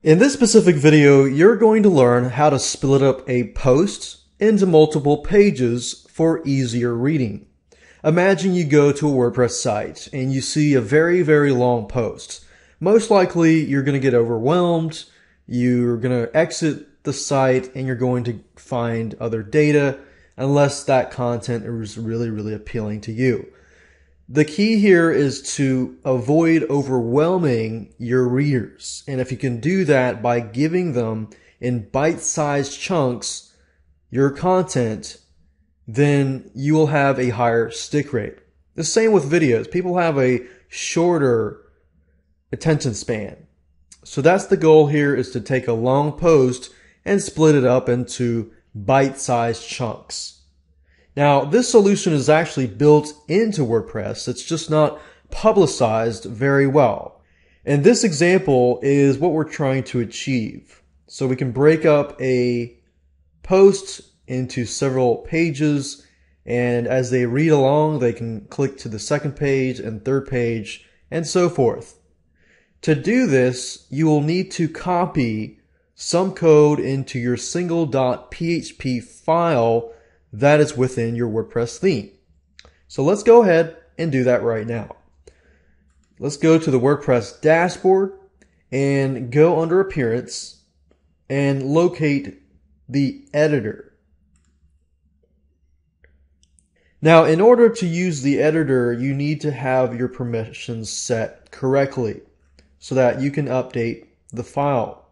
In this specific video, you're going to learn how to split up a post into multiple pages for easier reading. Imagine you go to a WordPress site and you see a very, very long post. Most likely, you're going to get overwhelmed, you're going to exit the site, and you're going to find other data unless that content is really, really appealing to you. The key here is to avoid overwhelming your readers. And if you can do that by giving them in bite-sized chunks your content, then you will have a higher stick rate. The same with videos. People have a shorter attention span. So that's the goal here, is to take a long post and split it up into bite-sized chunks. Now, this solution is actually built into WordPress. It's just not publicized very well. And this example is what we're trying to achieve. So we can break up a post into several pages, and as they read along, they can click to the second page and third page, and so forth. To do this, you will need to copy some code into your single.php file that is within your WordPress theme. So let's go ahead and do that right now. Let's go to the WordPress dashboard and go under Appearance and locate the editor. Now, in order to use the editor, you need to have your permissions set correctly so that you can update the file.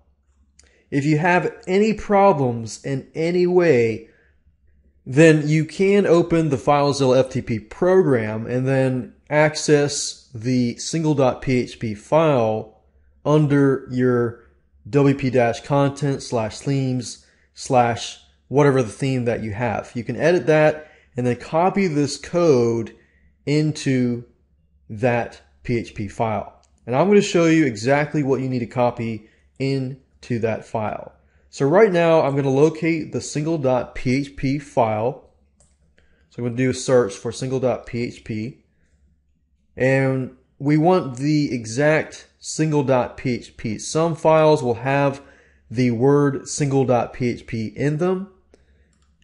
If you have any problems in any way, then you can open the FileZilla FTP program and then access the single.php file under your wp-content/themes/ whatever the theme that you have. You can edit that and then copy this code into that PHP file. And I'm going to show you exactly what you need to copy into that file. So right now, I'm going to locate the single.php file. So I'm going to do a search for single.php. And we want the exact single.php. Some files will have the word single.php in them.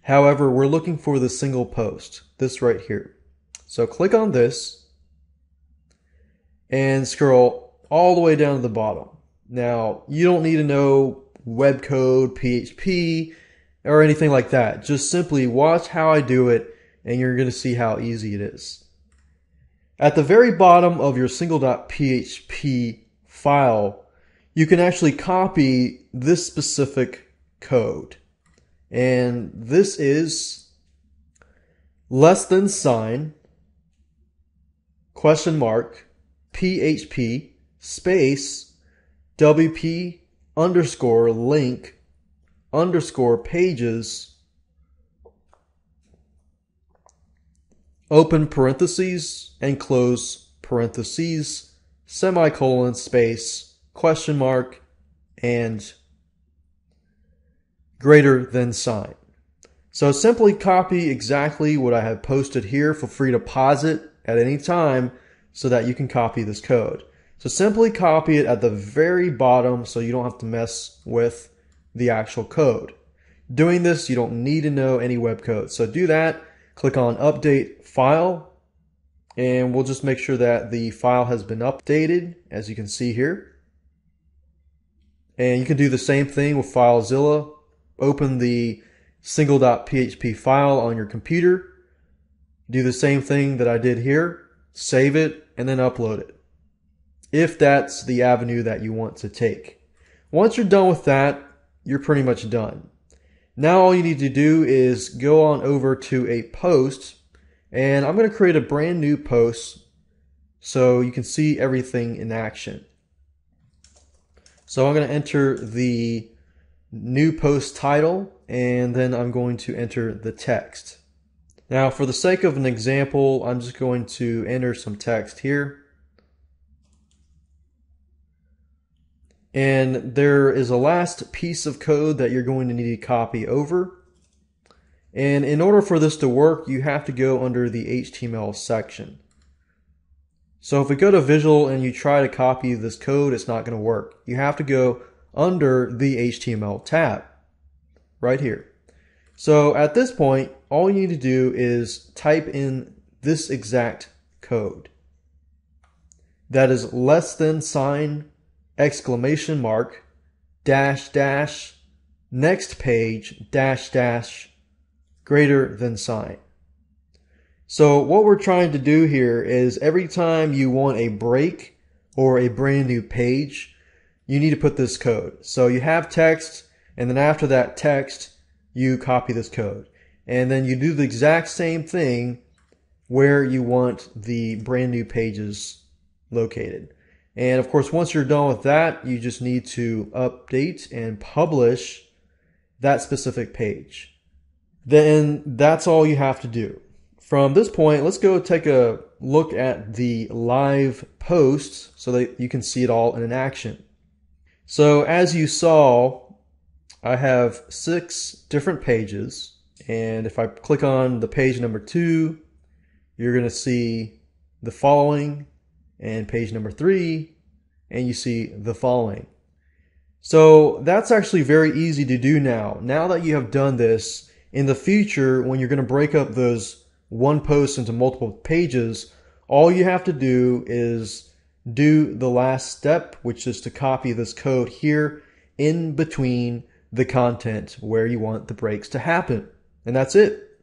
However, we're looking for the single post, this right here. So click on this and scroll all the way down to the bottom. Now, you don't need to know web code, PHP, or anything like that. Just simply watch how I do it, and you're going to see how easy it is. At the very bottom of your single.php file, you can actually copy this specific code. And this is $sign, $PHP, space, WP _link _pages, open parentheses and close parentheses, semicolon, space, question mark, and greater than sign. So simply copy exactly what I have posted here. Feel free to pause it at any time so that you can copy this code. So simply copy it at the very bottom so you don't have to mess with the actual code. Doing this, you don't need to know any web code. So do that, click on Update File, and we'll just make sure that the file has been updated, as you can see here. And you can do the same thing with FileZilla. Open the single.php file on your computer. Do the same thing that I did here. Save it, and then upload it, if that's the avenue that you want to take. Once you're done with that, you're pretty much done. Now all you need to do is go on over to a post, and I'm going to create a brand new post so you can see everything in action. So I'm going to enter the new post title, and then I'm going to enter the text. Now, for the sake of an example, I'm just going to enter some text here. And there is a last piece of code that you're going to need to copy over. And in order for this to work, you have to go under the HTML section. So if we go to Visual and you try to copy this code, it's not going to work. You have to go under the HTML tab right here. So at this point, all you need to do is type in this exact code. That is less than sign, exclamation mark, dash dash, next page, dash dash, greater than sign. So what we're trying to do here is every time you want a break or a brand new page, you need to put this code. So you have text, and then after that text, you copy this code. And then you do the exact same thing where you want the brand new pages located. And of course, once you're done with that, you just need to update and publish that specific page. Then that's all you have to do. From this point, let's go take a look at the live posts so that you can see it all in action. So as you saw, I have 6 different pages, and if I click on the page number 2, you're going to see the following, and page number 3, and you see the following. So that's actually very easy to do now. Now that you have done this, in the future, when you're going to break up those one post into multiple pages, all you have to do is do the last step, which is to copy this code here in between the content where you want the breaks to happen. And that's it.